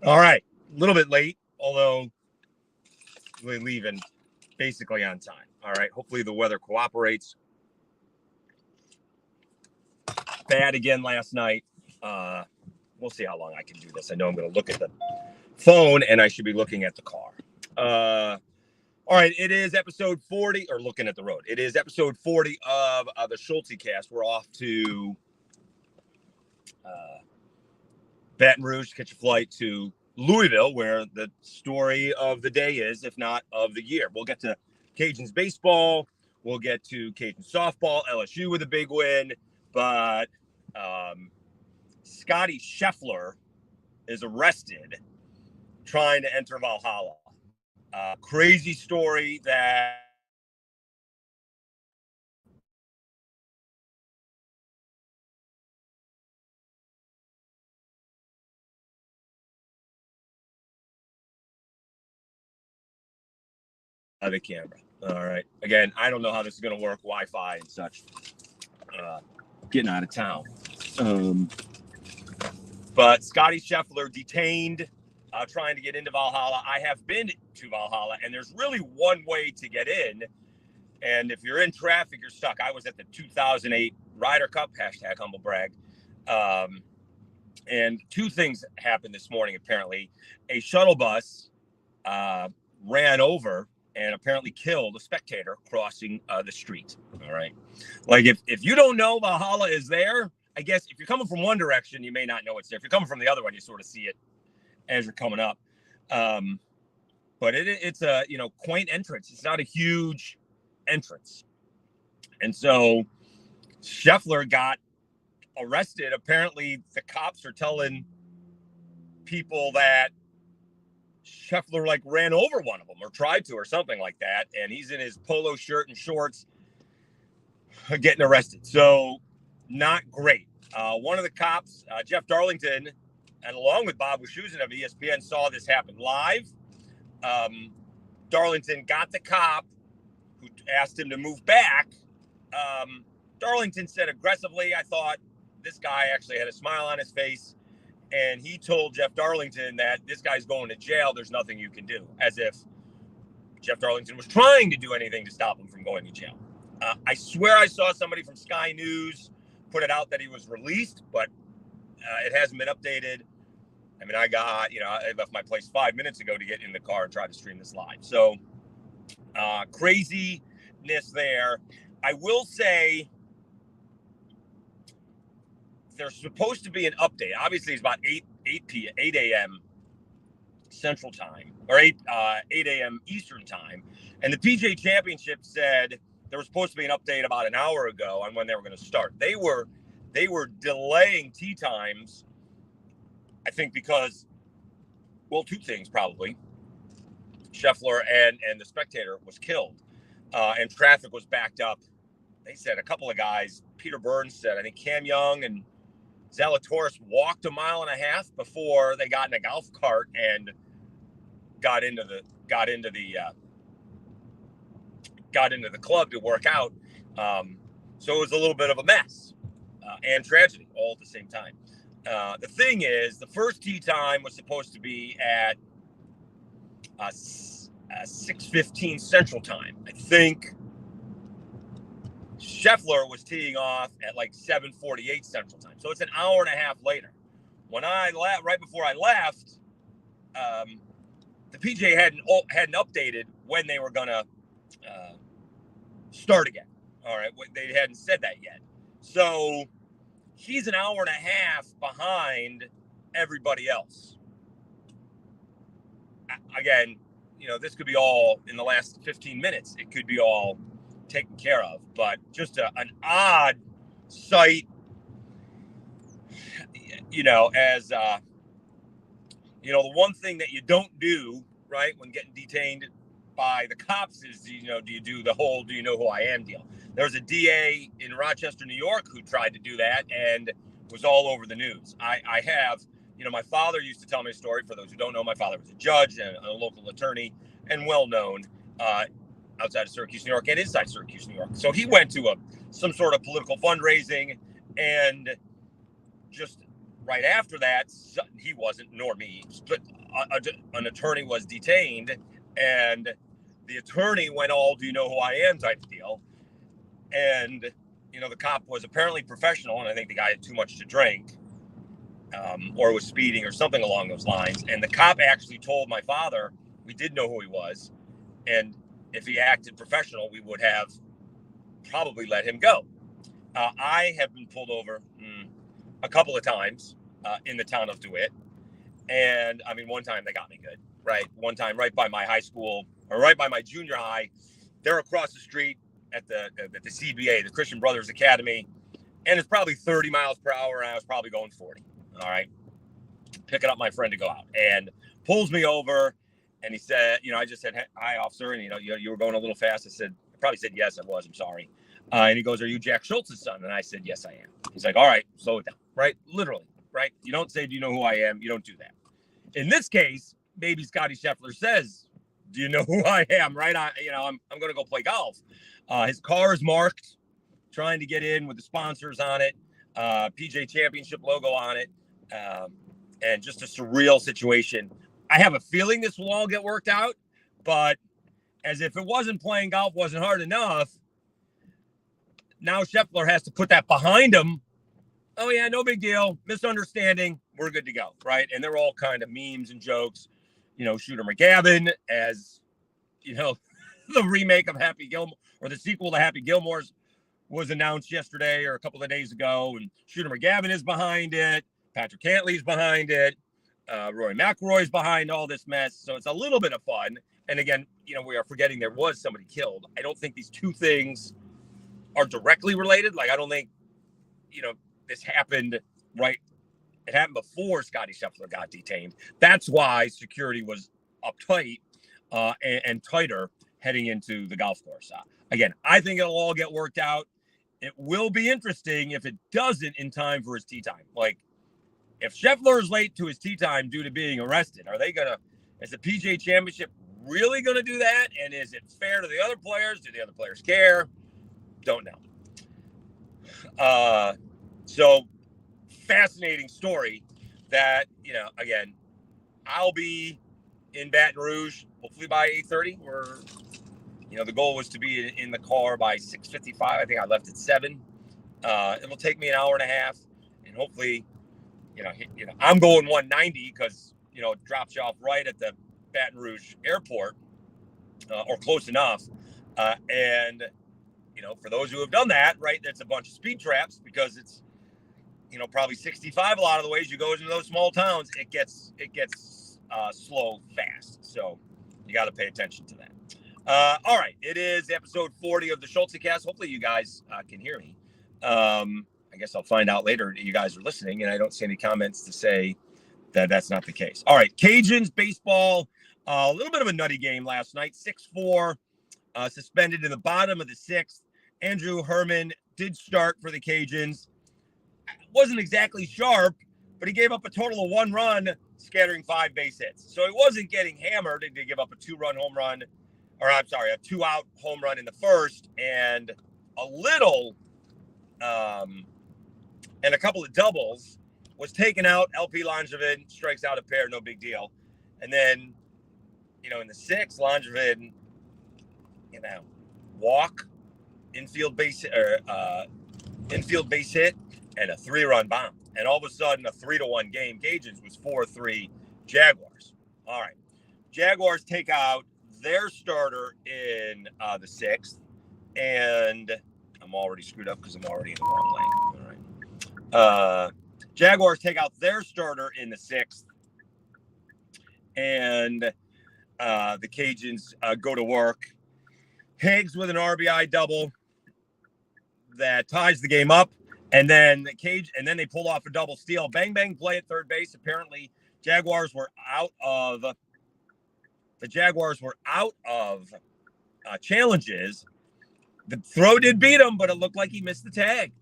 All right. A little bit late, although we're leaving basically on time. All right. Hopefully the weather cooperates. Bad again last night. Uh, we'll see how long I can do this. I know I'm going to look at the phone and I should be looking at the car. All right. It is episode 40, or looking at the road. It is episode 40 of the Schulte cast. We're off to Baton Rouge to catch a flight to Louisville, where the story of the day is, if not of the year. We'll get to Cajuns baseball. We'll get to Cajun softball, LSU with a big win. But Scotty Scheffler is arrested trying to enter Valhalla. Crazy story that the camera. All right. Again, I don't know how this is going to work, Wi-Fi and such. Getting out of town. But Scotty Scheffler detained trying to get into Valhalla. I have been to Valhalla, and there's really one way to get in. And if you're in traffic, you're stuck. I was at the 2008 Ryder Cup, hashtag humble brag. And two things happened this morning, apparently. A shuttle bus ran over and apparently killed a spectator crossing the street. All right. Like, if you don't know Valhalla is there, I guess if you're coming from one direction, you may not know it's there. If you're coming from the other one, you sort of see it as you're coming up. But it's a, quaint entrance. It's not a huge entrance. And so Scheffler got arrested. Apparently the cops are telling people that Scheffler ran over one of them or tried to or something like that. And he's in his polo shirt and shorts getting arrested. So not great. One of the cops, Jeff Darlington, and along with Bob Wischusen of ESPN, saw this happen live. Darlington got the cop who asked him to move back. Darlington said aggressively, I thought this guy actually had a smile on his face. And he told Jeff Darlington that this guy's going to jail. There's nothing you can do, as if Jeff Darlington was trying to do anything to stop him from going to jail. I swear I saw somebody from Sky News put it out that he was released, but it hasn't been updated. I mean, I left my place 5 minutes ago to get in the car and try to stream this live. So craziness there. I will say there's supposed to be an update. Obviously, it's about 8 a.m. Central Time, or 8 a.m. Eastern Time. And the PGA Championship said there was supposed to be an update about an hour ago on when they were going to start. They were delaying tee times, I think, because, well, two things probably. Scheffler and the spectator was killed, and traffic was backed up. They said a couple of guys, Peter Burns said, I think Cam Young and Zalatoris walked a mile and a half before they got in a golf cart and got into the club to work out. So it was a little bit of a mess and tragedy all at the same time. The thing is, the first tee time was supposed to be at 6:15 Central Time. I think Scheffler was teeing off at 7:48 Central Time. So it's an hour and a half later. When I left, right before I left, the PGA hadn't updated when they were going to start again. All right. They hadn't said that yet. So he's an hour and a half behind everybody else. Again, this could be all in the last 15 minutes. It could be all taken care of, but just an odd sight, as, the one thing that you don't do, right, when getting detained by the cops is, do you do the whole, do you know who I am deal? There's a DA in Rochester, New York, who tried to do that and was all over the news. I have, my father used to tell me a story. For those who don't know, my father was a judge and a local attorney and well-known outside of Syracuse, New York, and inside Syracuse, New York. So he went to some sort of political fundraising and just right after that, he wasn't, nor me, but an attorney was detained, and the attorney went all, do you know who I am type of deal. And, the cop was apparently professional, and I think the guy had too much to drink, or was speeding or something along those lines. And the cop actually told my father, we did know who he was, and if he acted professional, we would have probably let him go. I have been pulled over a couple of times in the town of DeWitt. And I mean, one time they got me good, right? One time right by my high school, or right by my junior high. They're across the street at the CBA, the Christian Brothers Academy. And it's probably 30 miles per hour. And I was probably going 40. All right. Picking up my friend to go out, and pulls me over. And he said, I just said, hi, officer. And, you were going a little fast. I probably said, yes, I was. I'm sorry. And he goes, are you Jack Schultz's son? And I said, yes, I am. He's like, all right, slow it down. Right? Literally. Right? You don't say, do you know who I am? You don't do that. In this case, maybe Scotty Scheffler says, do you know who I am? Right? I'm going to go play golf. His car is marked, trying to get in with the sponsors on it, PJ Championship logo on it, and just a surreal situation. I have a feeling this will all get worked out, but as if it wasn't playing golf wasn't hard enough, now Scheffler has to put that behind him. Oh, yeah, no big deal. Misunderstanding. We're good to go, right? And they're all kind of memes and jokes. Shooter McGavin as, the remake of Happy Gilmore, or the sequel to Happy Gilmore's, was announced yesterday or a couple of days ago. And Shooter McGavin is behind it. Patrick Cantley's behind it. Rory McIlroy's behind all this mess. So it's a little bit of fun. And again, we are forgetting there was somebody killed. I don't think these two things are directly related. Like, I don't think, this happened right. It happened before Scotty Scheffler got detained. That's why security was uptight and tighter heading into the golf course. Again, I think it'll all get worked out. It will be interesting if it doesn't in time for his tee time. Like, if Scheffler is late to his tee time due to being arrested, is the PGA Championship really going to do that? And is it fair to the other players? Do the other players care? Don't know. So fascinating story that, again, I'll be in Baton Rouge, hopefully by 8:30. The goal was to be in the car by 6:55. I think I left at 7. It'll take me an hour and a half, and hopefully, I'm going 190 because, it drops you off right at the Baton Rouge airport, or close enough. And, for those who have done that, right, that's a bunch of speed traps because it's, probably 65 a lot of the ways you go into those small towns. It gets slow fast. So you got to pay attention to that. All right. It is episode 40 of the Schultze-cast. Hopefully you guys can hear me. I guess I'll find out later that you guys are listening, and I don't see any comments to say that that's not the case. All right. Cajuns baseball, a little bit of a nutty game last night. 6-4, suspended in the bottom of the 6th. Andrew Herman did start for the Cajuns. Wasn't exactly sharp, but he gave up a total of 1 run, scattering 5 base hits. So he wasn't getting hammered. He did give up a 2-run home run, or I'm sorry, a 2-out home run in the first, and a little, and a couple of doubles. Was taken out. LP Langevin strikes out a pair, no big deal. And then, in the 6th, Langevin, walk, infield base hit, and a 3-run bomb. And all of a sudden, a 3-1 game. Cajuns was 4-3 Jaguars. All right. Jaguars take out their starter in the 6th. And I'm already screwed up because I'm already in the wrong lane. All right. Jaguars take out their starter in the 6th. And the Cajuns go to work. Higgs with an RBI double that ties the game up. And then they pulled off a double steal. Bang, bang play at third base. Apparently, Jaguars were out of challenges. The throw did beat him, but it looked like he missed the tag.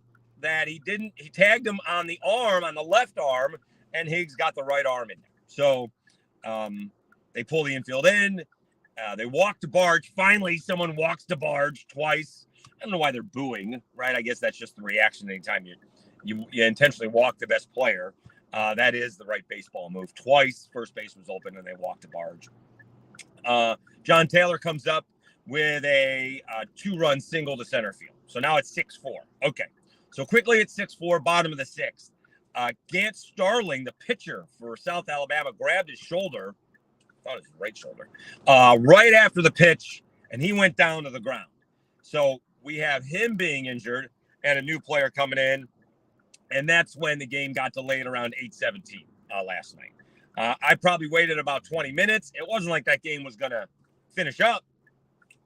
He tagged him on the arm, on the left arm, and Higgs got the right arm in there. So they pull the infield in. They walk to Barge. Finally, someone walks to Barge twice. I don't know why they're booing, right? I guess that's just the reaction anytime you intentionally walk the best player. That is the right baseball move. Twice, first base was open, and they walked a barge. John Taylor comes up with a 2-run single to center field. So now it's 6-4. Okay. So quickly it's 6-4, bottom of the 6th. Gant Starling, the pitcher for South Alabama, grabbed his shoulder. I thought it was his right shoulder. Right after the pitch, and he went down to the ground. So we have him being injured and a new player coming in. And that's when the game got delayed around 8:17 last night. I probably waited about 20 minutes. It wasn't like that game was going to finish up,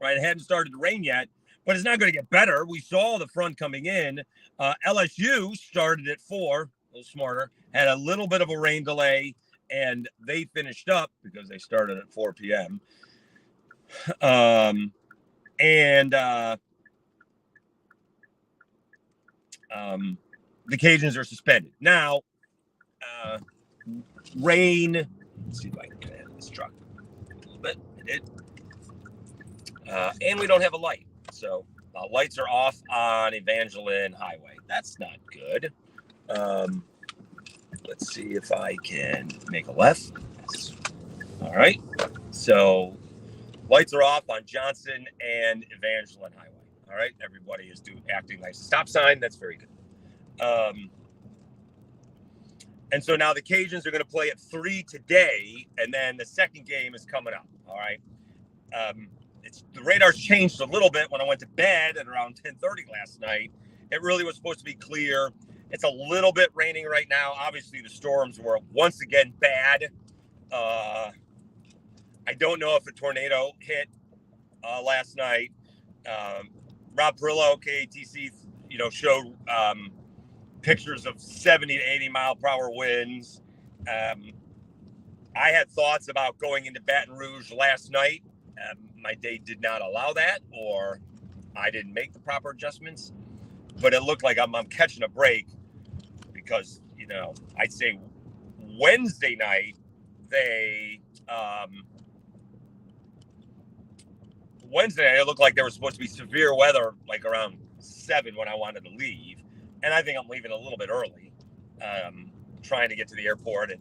right? It hadn't started to rain yet, but it's not going to get better. We saw the front coming in. LSU started at 4, a little smarter, had a little bit of a rain delay, and they finished up because they started at 4 p.m. The Cajuns are suspended. Now, rain. Let's see if I can get in this truck a little bit. I did. And we don't have a light. So lights are off on Evangeline Highway. That's not good. Let's see if I can make a left. Yes. All right. So lights are off on Johnson and Evangeline Highway. All right. Everybody is acting like a stop sign. That's very good. And so now the Cajuns are going to play at 3 today, and then the second game is coming up. All right. The radar's changed a little bit when I went to bed at around 10:30 last night. It really was supposed to be clear. It's a little bit raining right now. Obviously, the storms were once again bad. I don't know if a tornado hit last night. Rob Perillo, KATC, showed pictures of 70 to 80 mile per hour winds. I had thoughts about going into Baton Rouge last night. My day did not allow that, or I didn't make the proper adjustments. But it looked like I'm catching a break because, I'd say Wednesday night, it looked like there was supposed to be severe weather, like around 7 when I wanted to leave. And I think I'm leaving a little bit early, trying to get to the airport at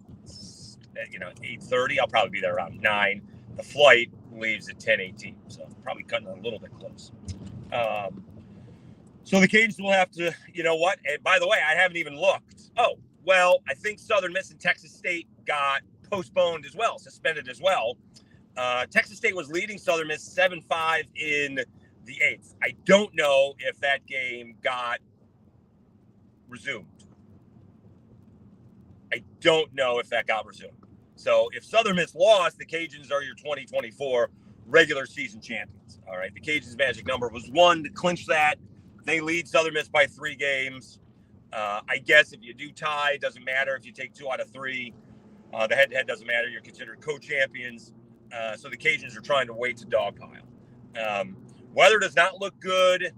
8:30. I'll probably be there around 9. The flight leaves at 10:18, so probably cutting it a little bit close. So the Cajuns will have to, and by the way, I haven't even looked. Oh, well, I think Southern Miss and Texas State got postponed as well, suspended as well. Texas State was leading Southern Miss 7-5 in the 8th. I don't know if that game got resumed. I don't know if that got resumed. So if Southern Miss lost, the Cajuns are your 2024 regular season champions. All right. The Cajuns' magic number was 1 to clinch that. They lead Southern Miss by 3 games. I guess if you do tie, it doesn't matter if you take 2 out of 3. The head-to-head doesn't matter. You're considered co-champions. So the Cajuns are trying to wait to dogpile. Weather does not look good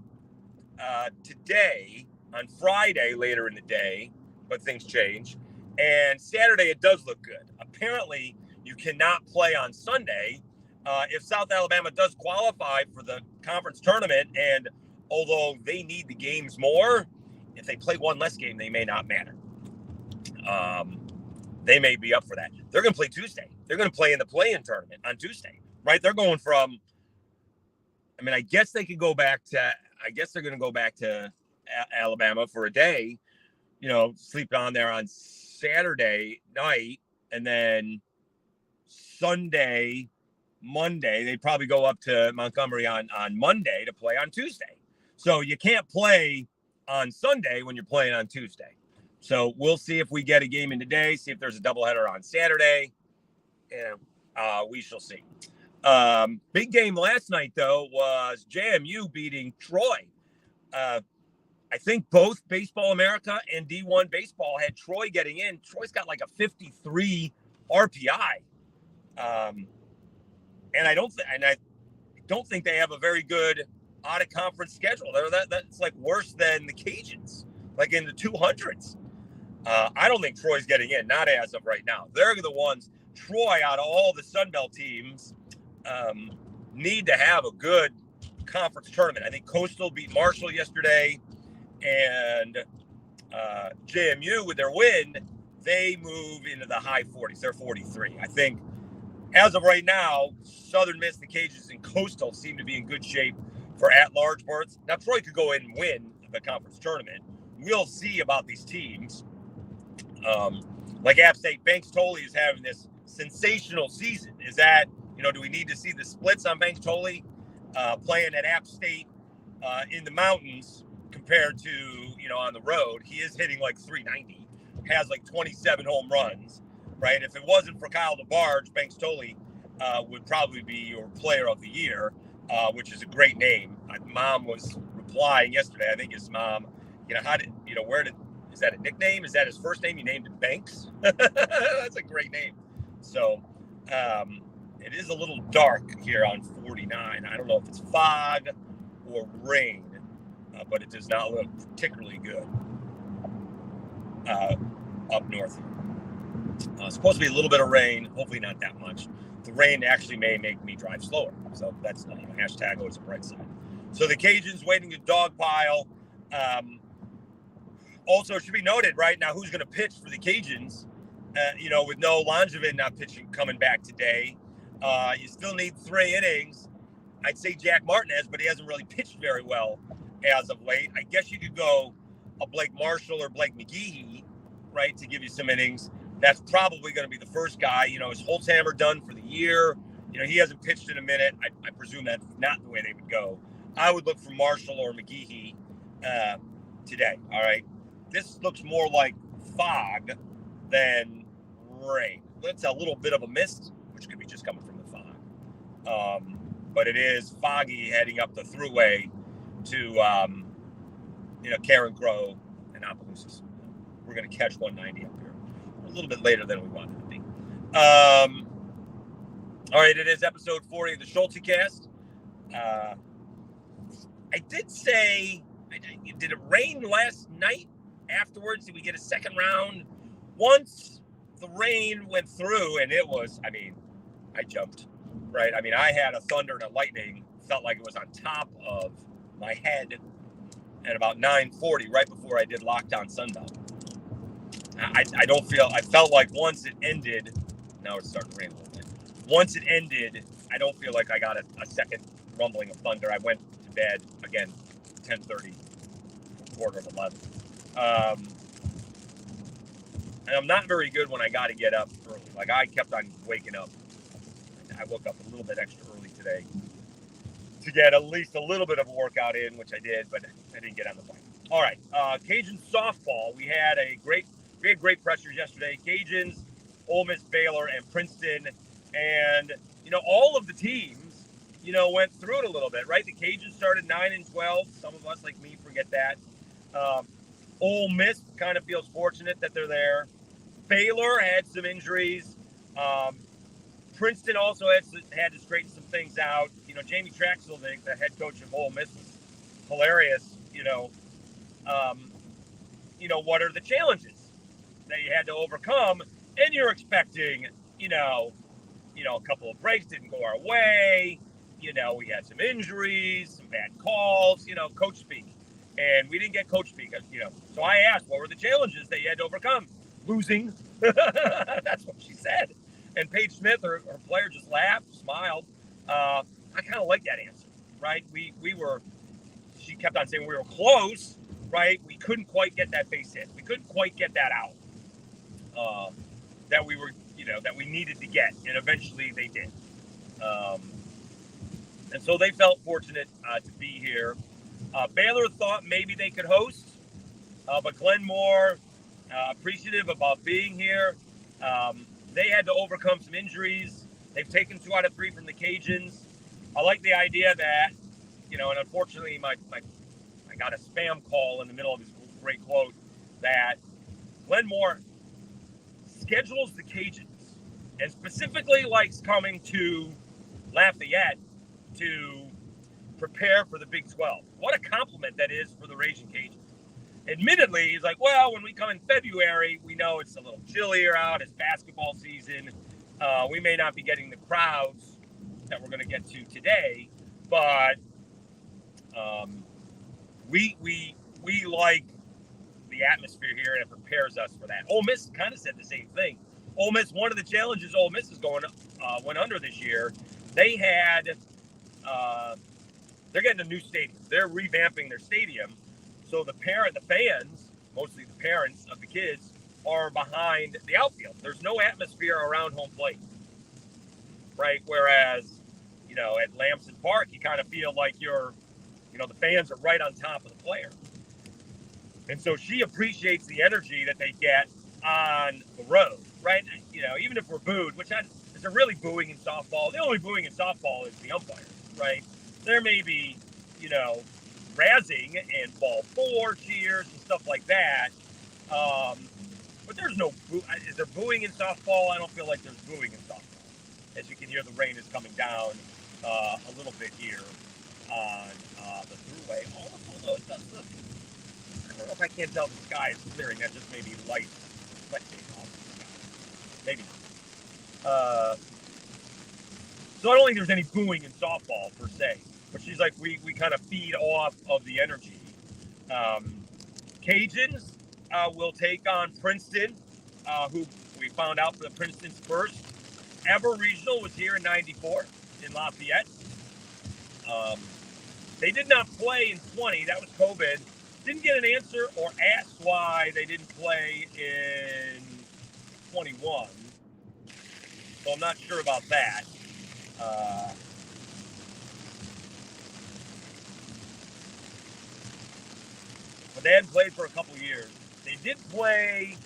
today. On Friday, later in the day, but things change. And Saturday, it does look good. Apparently, you cannot play on Sunday if South Alabama does qualify for the conference tournament. And although they need the games more, if they play one less game, they may not matter. They may be up for that. They're going to play Tuesday. They're going to play in the play-in tournament on Tuesday, right? They're going from, I guess they could go back to, they're going to go back to Alabama for a day, sleep down there on Saturday night, and then Monday, they'd probably go up to Montgomery on Monday to play on Tuesday. So you can't play on Sunday when you're playing on Tuesday. So we'll see if we get a game in today, see if there's a doubleheader on Saturday, and we shall see. Big game last night, though, was JMU beating Troy. I think both Baseball America and D1 Baseball had Troy getting in. Troy's got like a 53 RPI. And I don't think they have a very good out-of-conference schedule. That's like worse than the Cajuns, like in the 200s. I don't think Troy's getting in, not as of right now. They're the ones, Troy, out of all the Sun Belt teams, need to have a good conference tournament. I think Coastal beat Marshall yesterday, and JMU, with their win, they move into the high 40s. They're 43. I think as of right now, Southern Miss, the Cajuns, and Coastal seem to be in good shape for at-large berths. Now, Troy could go in and win the conference tournament. We'll see about these teams. Like App State, Banks Toley is having this sensational season. Is that, do we need to see the splits on Banks Toley playing at App State in the mountains compared to, on the road? He is hitting like 390, has like 27 home runs, right? If it wasn't for Kyle DeBarge, Banks Toley would probably be your player of the year, which is a great name. My mom was replying yesterday. I think his mom, is that a nickname? Is that his first name? You named him Banks? That's a great name. So it is a little dark here on 49. I don't know if it's fog or rain, but it does not look particularly good up north here. Supposed to be a little bit of rain, hopefully not that much. The rain actually may make me drive slower. So that's hashtag always a bright side. So the Cajuns waiting to dogpile. Also, it should be noted right now who's going to pitch for the Cajuns. With no Langevin not pitching, coming back today, you still need 3 innings. I'd say Jack Martinez, but he hasn't really pitched very well as of late. I guess you could go a Blake Marshall or Blake McGehee, right, to give you some innings. That's probably going to be the first guy. Is Holzhammer done for the year? He hasn't pitched in a minute. I presume that's not the way they would go. I would look for Marshall or McGehee today, all right? This looks more like fog than rain. It's a little bit of a mist, which could be just coming from the fog. But it is foggy heading up the thruway to, Karen Crow and Opelousas. We're going to catch 190 up here a little bit later than we wanted to be. All right, it is episode 40 of the Schulte Cast. I did say, did it rain last night? Afterwards, did we get a second round? Once the rain went through, and it was, I jumped, right? I had a thunder and a lightning, felt like it was on top of my head at about 9:40, right before I did Lockdown Sunbelt. I felt like once it ended, now it's starting to rain a little bit. Once it ended, I don't feel like I got a second rumbling of thunder. I went to bed, again, 10:30, quarter of 11. And I'm not very good when I got to get up early. Like, I kept on waking up. I woke up a little bit extra early today to get at least a little bit of a workout in, which I did, but I didn't get on the bike. All right, Cajun softball. We had great pressures yesterday. Cajuns, Ole Miss, Baylor, and Princeton. And, all of the teams, went through it a little bit, right? The Cajuns started 9-12. Some of us, like me, forget that. Ole Miss kind of feels fortunate that they're there. Baylor had some injuries. Princeton also had to straighten some things out. Jamie Traxel, the head coach of Ole Miss, was hilarious. What are the challenges that you had to overcome? And you're expecting, a couple of breaks didn't go our way. We had some injuries, some bad calls, coach speak. And we didn't get coach speak, So I asked, what were the challenges that you had to overcome? Losing. That's what she said. And Paige Smith, her player, just laughed, smiled. I kind of like that answer, right? She kept on saying we were close, right? We couldn't quite get that base hit. We couldn't quite get that out that we were, that we needed to get. And eventually they did. And so they felt fortunate to be here. Baylor thought maybe they could host, but Glenn Moore, appreciative about being here. They had to overcome some injuries. They've taken 2 out of 3 from the Cajuns. I like the idea that, and unfortunately I got a spam call in the middle of his great quote that Glenn Moore schedules the Cajuns and specifically likes coming to Lafayette to prepare for the Big 12. What a compliment that is for the Raging Cajuns. Admittedly, he's like, well, when we come in February, we know it's a little chillier out. It's basketball season. We may not be getting the crowds that we're going to get to today, but we like the atmosphere here, and it prepares us for that. Ole Miss kind of said the same thing. Ole Miss, one of the challenges Ole Miss is went under this year, they had they're getting a new stadium. They're revamping their stadium, so the fans, mostly the parents of the kids, are behind the outfield. There's no atmosphere around home plate, right? Whereas, at Lamson Park, you kind of feel like the fans are right on top of the player. And so she appreciates the energy that they get on the road, right? Even if we're booed, is there really booing in softball? The only booing in softball is the umpires, right? There may be, razzing and ball 4 cheers and stuff like that. But there's no is there booing in softball? I don't feel like there's booing in softball. As you can hear, the rain is coming down a little bit here on the thruway. Although it does look, I don't know if I can't tell the sky is clearing. That just may be light spectating off the sky. Maybe not. So I don't think there's any booing in softball per se. But she's like, we kind of feed off of the energy. Cajuns will take on Princeton, who we found out for the Princeton's first ever regional was here in '94 in Lafayette. They did not play in 20. That was COVID. Didn't get an answer or asked why they didn't play in 21. So I'm not sure about that. But they hadn't played for a couple years. They did play.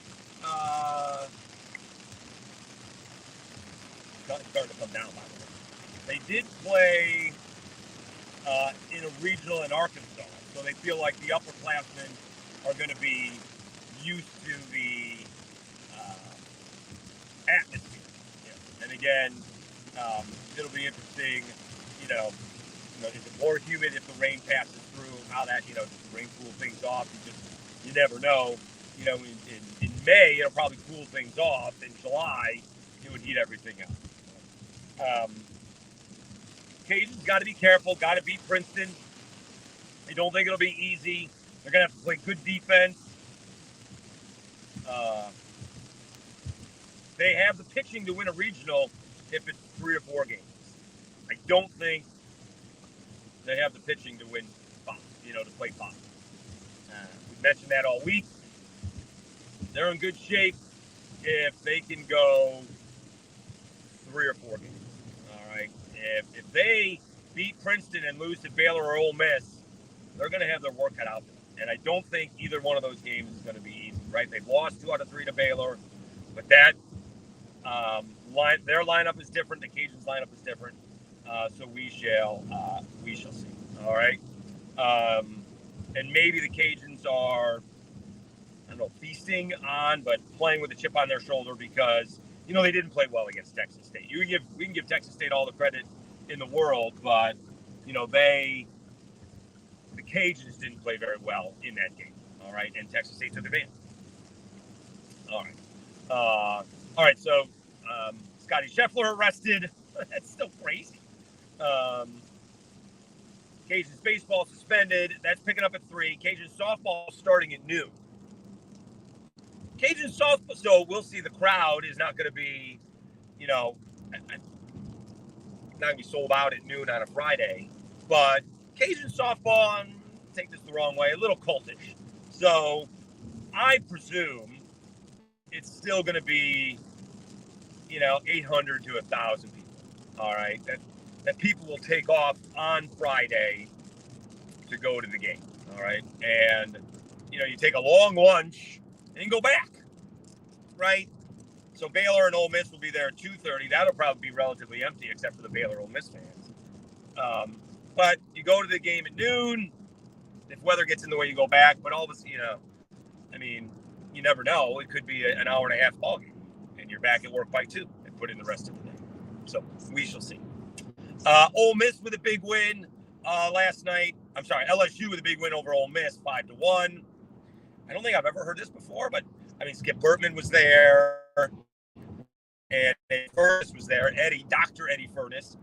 It's starting to come down, by the way. They did play in a regional in Arkansas, so they feel like the upperclassmen are going to be used to the atmosphere. Yeah. And again, it'll be interesting. Is it more humid if the rain passes through? How that, does the rain cool things off? You never know. In May, it'll probably cool things off. In July, it would heat everything up. Cajuns got to be careful, got to beat Princeton. I don't think it'll be easy. They're going to have to play good defense. They have the pitching to win a regional if it's 3 or 4 games. I don't think they have the pitching to win 5, to play 5. We've mentioned that all week. They're in good shape if they can go 3 or 4 games. All right. If they beat Princeton and lose to Baylor or Ole Miss, they're going to have their work cut out for them. And I don't think either one of those games is going to be easy, right? They've lost 2 out of 3 to Baylor, but that their lineup is different. The Cajuns' lineup is different. So we shall see. All right. And maybe the Cajuns are, I don't know, feasting on, but playing with a chip on their shoulder because, they didn't play well against Texas State. We can give Texas State all the credit in the world, but, the Cajuns didn't play very well in that game. All right. And Texas State took advantage. All right. So, Scotty Scheffler arrested. That's still crazy. Cajuns baseball suspended. That's picking up at 3. Cajuns softball starting at noon. Cajuns softball, so we'll see. The crowd is not going to be, not going to be sold out at noon on a Friday. But Cajun softball, take this the wrong way, a little cultish. So I presume it's still going to be, 800 to 1,000 people. All right. That people will take off on Friday to go to the game. All right. And, you take a long lunch and go back. Right. So Baylor and Ole Miss will be there at 2:30. That'll probably be relatively empty except for the Baylor Ole Miss fans. But you go to the game at noon. If weather gets in the way, you go back. But all of us, you never know. It could be an hour and a half ball game. And you're back at work by 2 and put in the rest of the day. So we shall see. Ole Miss with a big win last night. I'm sorry, LSU with a big win over Ole Miss, 5-1. I don't think I've ever heard this before, but Skip Bertman was there, and Furness was there. Dr. Eddie Furness.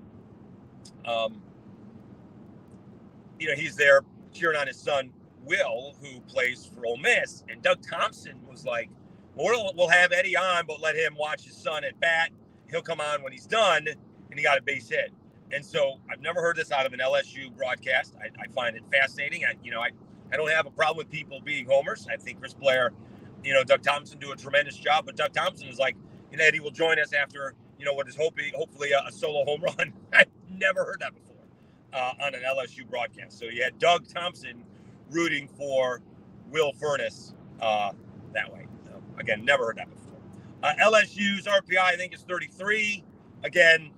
He's there cheering on his son Will, who plays for Ole Miss, and Doug Thompson was like, we'll have Eddie on, but let him watch his son at bat. He'll come on when he's done, and he got a base hit. And so I've never heard this out of an LSU broadcast. I find it fascinating. I don't have a problem with people being homers. I think Chris Blair, Doug Thompson do a tremendous job, but Doug Thompson is like, Eddie will join us after, what is hopefully a solo home run. I've never heard that before on an LSU broadcast. So you had Doug Thompson rooting for Will Furness that way. Again, never heard that before. LSU's RPI, I think, is 33. Again,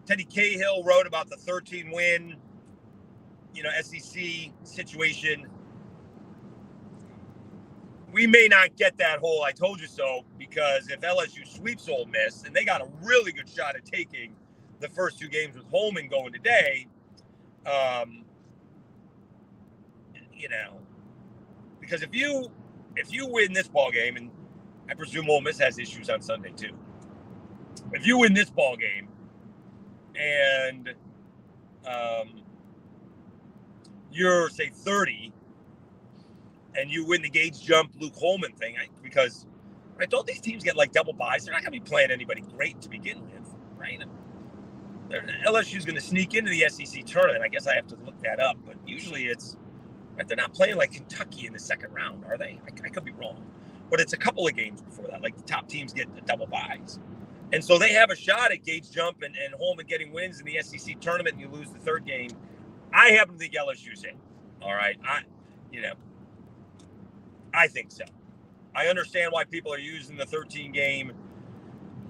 Teddy Cahill wrote about the 13-win, SEC situation. We may not get that whole "I told you so" because if LSU sweeps Ole Miss, and they got a really good shot at taking the first two games with Holman going today, because if you win this ball game, and I presume Ole Miss has issues on Sunday too. If you win this ball game, and you're say 30. And you win the Gage jump Luke Holman thing, because don't these teams get like double buys? They're not going to be playing anybody great to begin with, right? LSU's going to sneak into the SEC tournament. I guess I have to look that up, but usually they're not playing like Kentucky in the second round, are they? I could be wrong, but it's a couple of games before that. Like the top teams get the double buys, and so they have a shot at Gage jump and Holman getting wins in the SEC tournament, and you lose the third game. I happen to think LSU's in. All right, I think so. I understand why people are using the 13 game.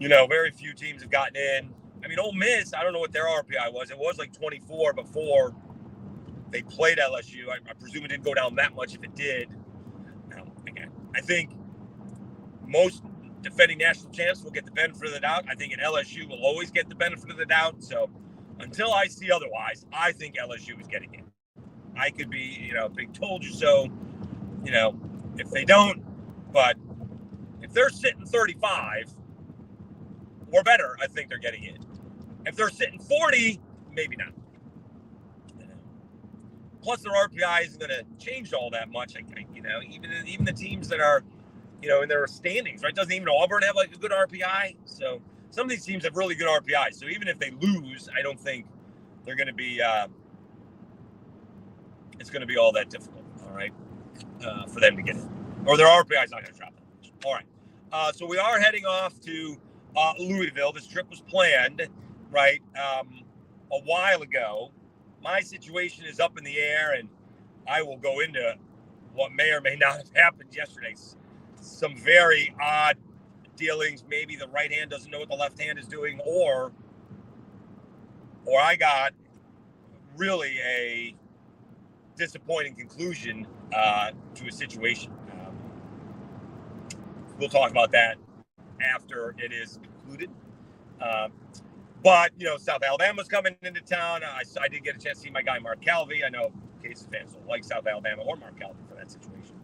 Very few teams have gotten in. I mean, Ole Miss, I don't know what their RPI was. It was like 24 before they played LSU. I presume it didn't go down that much if it did. Again, I think most defending national champs will get the benefit of the doubt. I think at LSU will always get the benefit of the doubt. So until I see otherwise, I think LSU is getting in. I could be, big told you so, if they don't, but if they're sitting 35 or better, I think they're getting in. If they're sitting 40, maybe not. Plus, their RPI isn't going to change all that much. Even the teams that are, in their standings, right? Doesn't even Auburn have like a good RPI? So some of these teams have really good RPI. So even if they lose, I don't think they're going to be. It's going to be all that difficult. All right. For them to get it, or their RPI is not going to drop that much. All right, so we are heading off to Louisville. This trip was planned, right, a while ago. My situation is up in the air, and I will go into what may or may not have happened yesterday. Some very odd dealings. Maybe the right hand doesn't know what the left hand is doing, or I got really a disappointing conclusion to a situation. We'll talk about that after it is concluded. But, South Alabama's coming into town. I did get a chance to see my guy, Mark Calvi. I know Casey fans don't like South Alabama or Mark Calvi for that situation.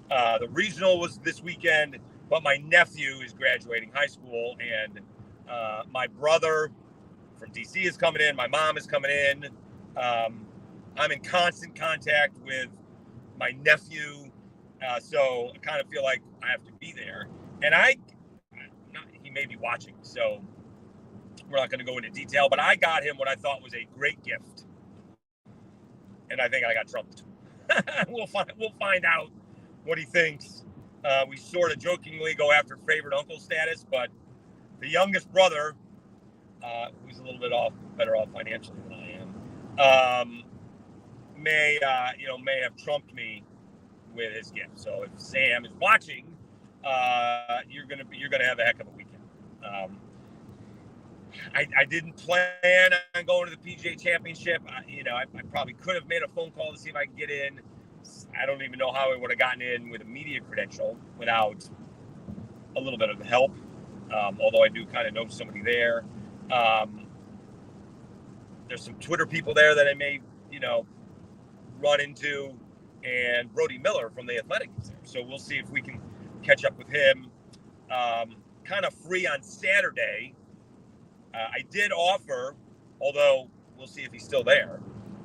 The regional was this weekend, but my nephew is graduating high school, and my brother from D.C. is coming in. My mom is coming in. I'm in constant contact with my nephew, so I kind of feel like I have to be there. And he may be watching, so we're not going to go into detail, but I got him what I thought was a great gift. And I think I got trumped. We'll find out what he thinks. We sort of jokingly go after favorite uncle status, but the youngest brother, who's a little bit better off financially than I am, may have trumped me with his gift. So if Sam is watching, you're gonna have a heck of a weekend. I didn't plan on going to the PGA Championship. I probably could have made a phone call to see if I could get in. I don't even know how I would have gotten in with a media credential without a little bit of help. Although I do kind of know somebody there. There's some Twitter people there that I may, run into, and Brody Miller from The Athletic is there. So we'll see if we can catch up with him. Kind of free on Saturday. I did offer, although we'll see if he's still there,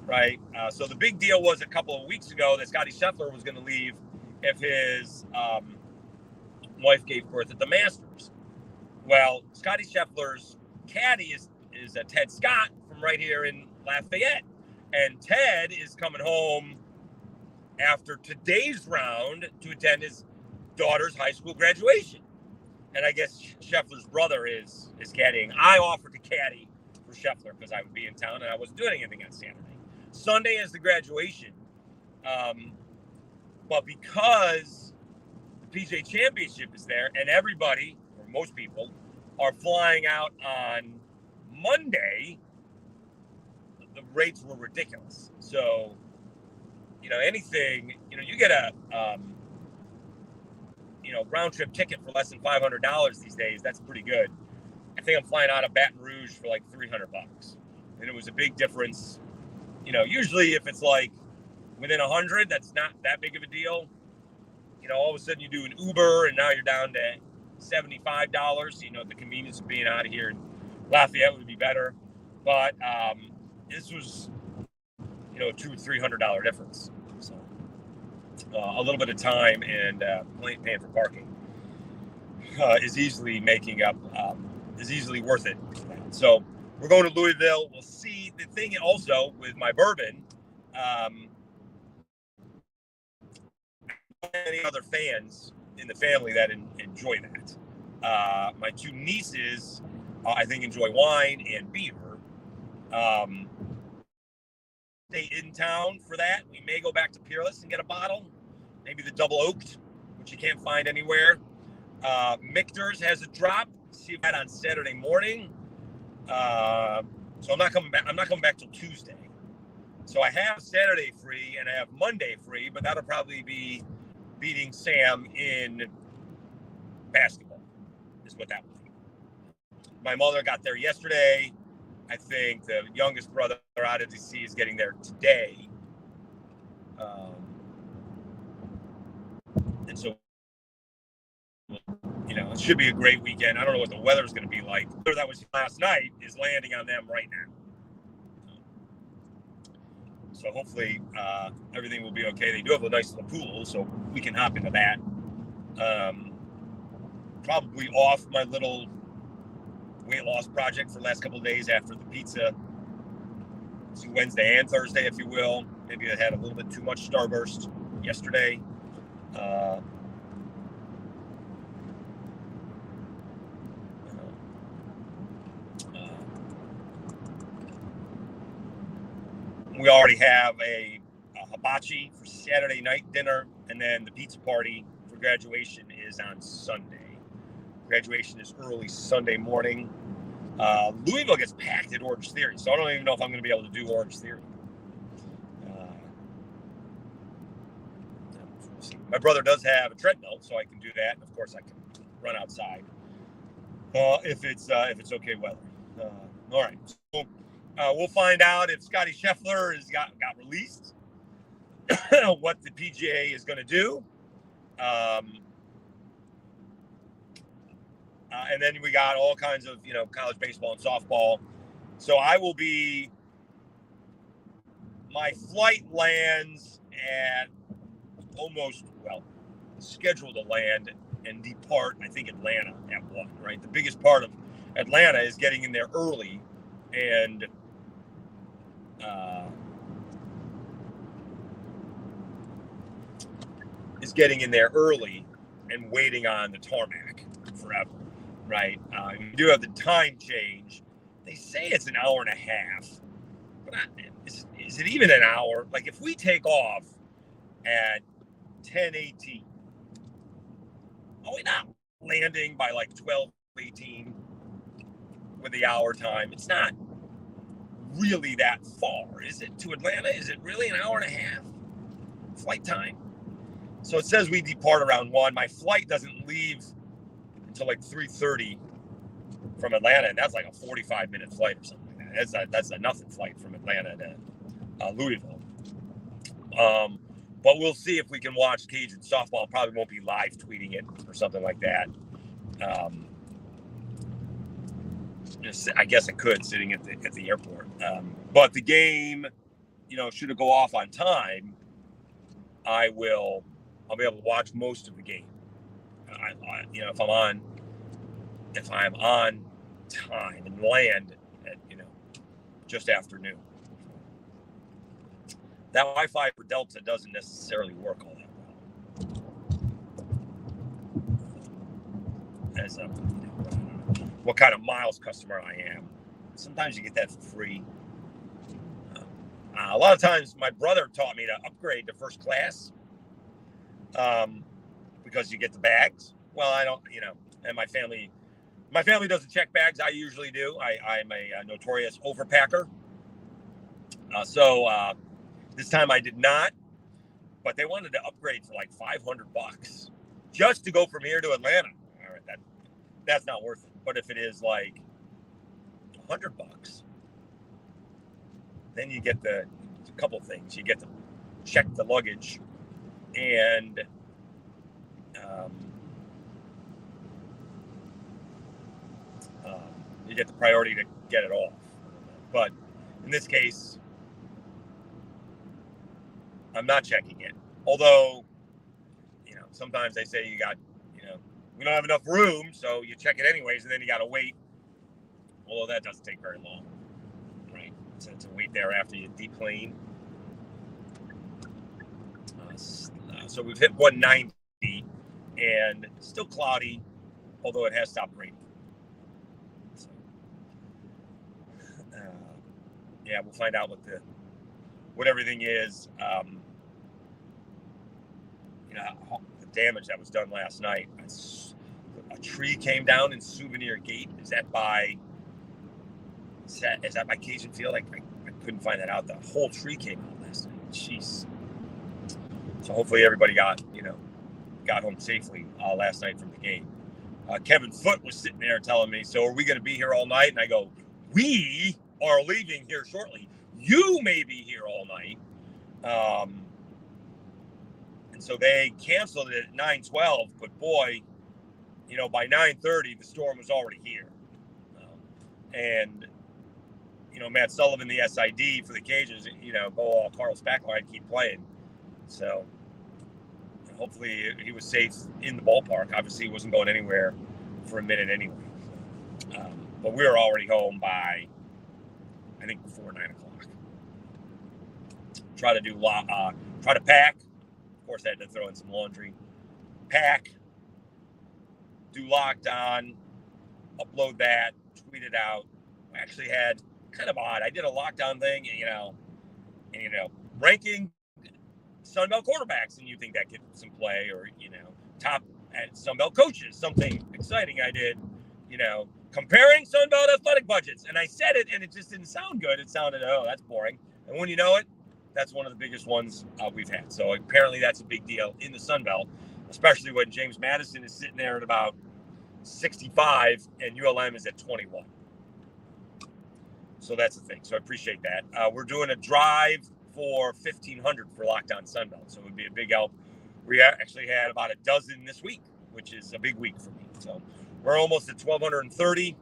right? So the big deal was a couple of weeks ago that Scotty Scheffler was going to leave if his wife gave birth at the Masters. Well, Scotty Scheffler's caddy is Ted Scott from right here in Lafayette. And Ted is coming home after today's round to attend his daughter's high school graduation. And I guess Scheffler's brother is caddying. I offered to caddy for Scheffler because I would be in town and I wasn't doing anything on Saturday. Sunday is the graduation. But because the PGA Championship is there and everybody, or most people, are flying out on Monday, the rates were ridiculous. So, anything, you get a, round trip ticket for less than $500 these days. That's pretty good. I think I'm flying out of Baton Rouge for like $300. And it was a big difference. Usually if it's like within 100, that's not that big of a deal. All of a sudden you do an Uber and now you're down to $75. The convenience of being out of here in Lafayette would be better. But this was, a $200 or $300 difference. So a little bit of time and paying for parking is easily making up, is easily worth it. So we're going to Louisville. We'll see. The thing also with my bourbon, any other fans in the family that enjoy that. My two nieces, I think, enjoy wine and beer. Stay in town for that. We may go back to Peerless and get a bottle, maybe the double oaked, which you can't find anywhere. Michter's has a drop. See that on Saturday morning. So I'm not coming back. I'm not coming back till Tuesday. So I have Saturday free and I have Monday free, but that'll probably be beating Sam in basketball. Is what that will be. My mother got there yesterday. I think the youngest brother out of DC is getting there today. And so, it should be a great weekend. I don't know what the weather's going to be like. The weather that was last night is landing on them right now. So hopefully everything will be okay. They do have a nice little pool, so we can hop into that. Probably off my little weight loss project for the last couple of days after the pizza. So Wednesday and Thursday, if you will. Maybe I had a little bit too much Starburst yesterday. We already have a hibachi for Saturday night dinner, and then the pizza party for graduation is on Sunday. Graduation is early Sunday morning. Louisville gets packed at Orange Theory, so I don't even know if I'm going to be able to do Orange Theory. My brother does have a treadmill, so I can do that. And of course, I can run outside if it's okay weather. All right, so we'll find out if Scotty Scheffler has got released, what the PGA is going to do. And then we got all kinds of, college baseball and softball. So my flight lands at scheduled to land and depart, I think, Atlanta at 1, right? The biggest part of Atlanta is getting in there early and waiting on the tarmac forever. Right. You do have the time change. They say it's an hour and a half, but is it even an hour? Like if we take off at 10:18, are we not landing by like 12:18 with the hour time? It's not really that far, is it, to Atlanta? Is it really an hour and a half flight time? So it says we depart around 1. My flight doesn't leave until like 3:30 from Atlanta, and that's like a 45-minute flight or something like that. That's a nothing flight from Atlanta to Louisville. But we'll see if we can watch Cajun softball. Probably won't be live tweeting it or something like that. I guess I could sitting at the airport. But the game should it go off on time, I'll be able to watch most of the game. If I'm on time and land at, just after noon. That Wi-Fi for Delta doesn't necessarily work all that well. As I don't know what kind of miles customer I am. Sometimes you get that for free. A lot of times my brother taught me to upgrade to first class because you get the bags. Well, I don't, and my family doesn't check bags. I usually do. I'm a notorious overpacker. So this time I did not, but they wanted to upgrade for like $500 just to go from here to Atlanta. All right, that's not worth it. But if it is like $100, then you get a couple things. You get to check the luggage, and you get the priority to get it off. But in this case, I'm not checking it. Although, sometimes they say we don't have enough room, so you check it anyways, and then you got to wait. Although that doesn't take very long, right? So to wait there after you deplane. So we've hit 190, and it's still cloudy, although it has stopped raining. So, we'll find out what everything is. The damage that was done last night. A tree came down in Souvenir Gate. Is that by Cajun Field? I couldn't find that out. The whole tree came out last night. Jeez. So hopefully everybody got home safely last night from the game. Kevin Foote was sitting there telling me, so are we going to be here all night? And I go, we are leaving here shortly. You may be here all night. And so they canceled it at 9:12, but boy, by 9:30, the storm was already here. And Matt Sullivan, the SID for the Cajuns, go all Carl Spackler, I'd keep playing. So hopefully he was safe in the ballpark. Obviously he wasn't going anywhere for a minute anyway. But we were already home by, I think, before 9 o'clock. Try to pack. Of course, I had to throw in some laundry. Pack. Do Locked On. Upload that. Tweet it out. I actually had kind of odd. I did a lockdown thing, ranking Sunbelt quarterbacks, and you think that gets some play, or top at Sunbelt coaches, something exciting I did, comparing Sunbelt athletic budgets, and I said it, and it just didn't sound good. It sounded, that's boring, and when you know it, that's one of the biggest ones we've had. So apparently that's a big deal in the Sunbelt, especially when James Madison is sitting there at about 65 and ULM is at 21. So that's the thing. So I appreciate that. We're doing a drive for 1,500 for Locked On Sunbelt. So it would be a big help. We actually had about a dozen this week, which is a big week for me. So we're almost at 1,230.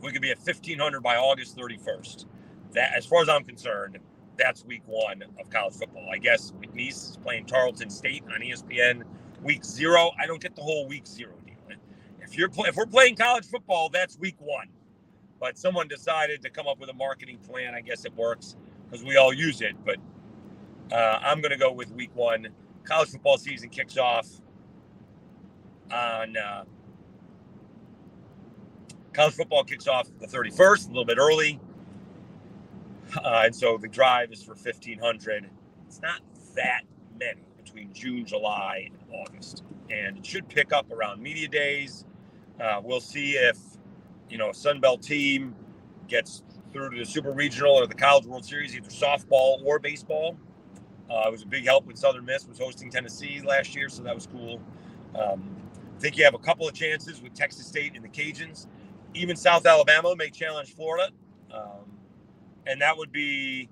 We could be at 1,500 by August 31st. That, as far as I'm concerned, that's week one of college football. I guess McNeese is playing Tarleton State on ESPN week 0. I don't get the whole week 0 deal. If we're playing college football, that's week 1. But someone decided to come up with a marketing plan. I guess it works because we all use it. But I'm going to go with week 1. College football season kicks off on the 31st, a little bit early. And so the drive is for 1,500. It's not that many between June, July, and August. And it should pick up around media days. We'll see if, a Sunbelt team gets through to the Super Regional or the College World Series, either softball or baseball. It was a big help when Southern Miss was hosting Tennessee last year, so that was cool. I think you have a couple of chances with Texas State and the Cajuns. Even South Alabama may challenge Florida. And that would be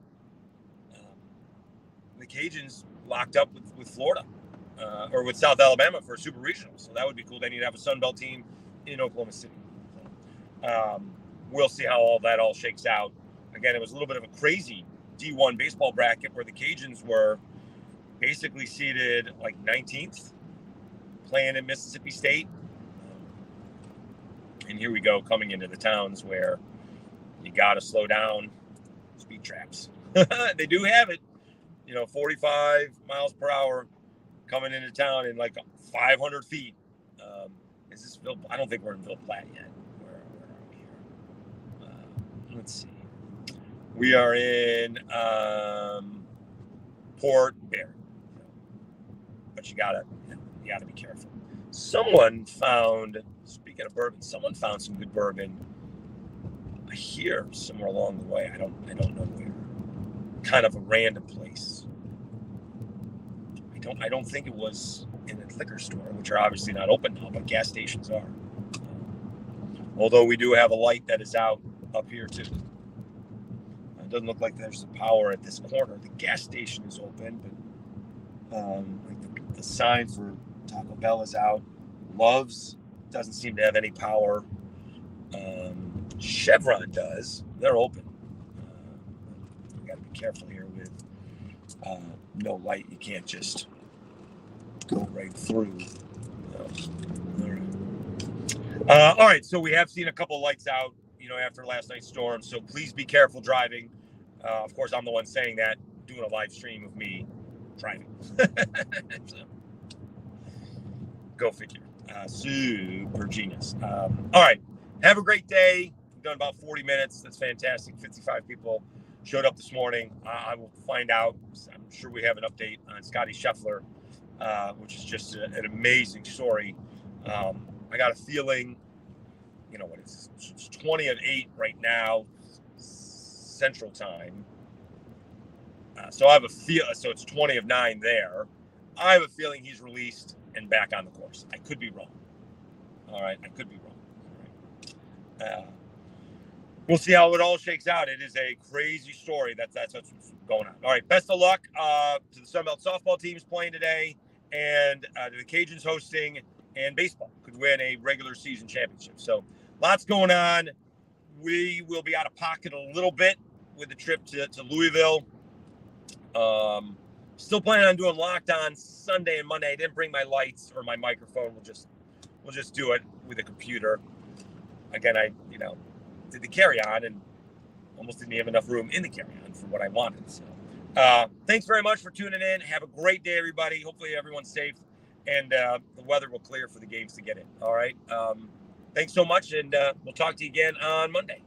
the Cajuns locked up with Florida or with South Alabama for a Super Regional. So that would be cool. Then you'd have a Sunbelt team in Oklahoma City. We'll see how all that shakes out. Again, it was a little bit of a crazy D1 baseball bracket where the Cajuns were basically seated like 19th, playing in Mississippi State. And here we go, coming into the towns where you got to slow down. Speed traps. They do have it, 45 miles per hour coming into town in like 500 feet. Is this Ville? I don't think we're in Ville Platte yet. Where are we here? Let's see. We are in Port Bear. But you gotta be careful. Speaking of bourbon, someone found some good bourbon here somewhere along the way. I don't know where. Kind of a random place. I don't think it was in a liquor store, which are obviously not open now, but gas stations are. Although we do have a light that is out up here too. It doesn't look like there's power at this corner. The gas station is open, but the sign for Taco Bell is out. Love's doesn't seem to have any power. Chevron does. They're open. You got to be careful here with no light. You can't just go right through. All right. So we have seen a couple lights out, after last night's storm. So please be careful driving. Of course, I'm the one saying that, doing a live stream of me driving. So, go figure. Super genius. All right. Have a great day. We've done about 40 minutes. That's fantastic. 55 people showed up this morning. I will find out. I'm sure we have an update on Scotty Scheffler, which is just an amazing story. I got a feeling, what it's 20 of 8 right now, Central Time. So I have so it's 20 of 9 there. I have a feeling he's released and back on the course. I could be wrong. All right. I could be wrong. All right. We'll see how it all shakes out. It is a crazy story. That's what's going on. All right. Best of luck to the Sunbelt softball teams playing today, and to the Cajuns hosting, and baseball could win a regular season championship. So lots going on. We will be out of pocket a little bit with the trip to Louisville. Still planning on doing Locked On Sunday and Monday. I didn't bring my lights or my microphone. We'll just do it with a computer. Again, I did the carry-on and almost didn't have enough room in the carry-on for what I wanted. So thanks very much for tuning in. Have a great day, everybody. Hopefully everyone's safe, and the weather will clear for the games to get in. All right. Thanks so much, and we'll talk to you again on Monday.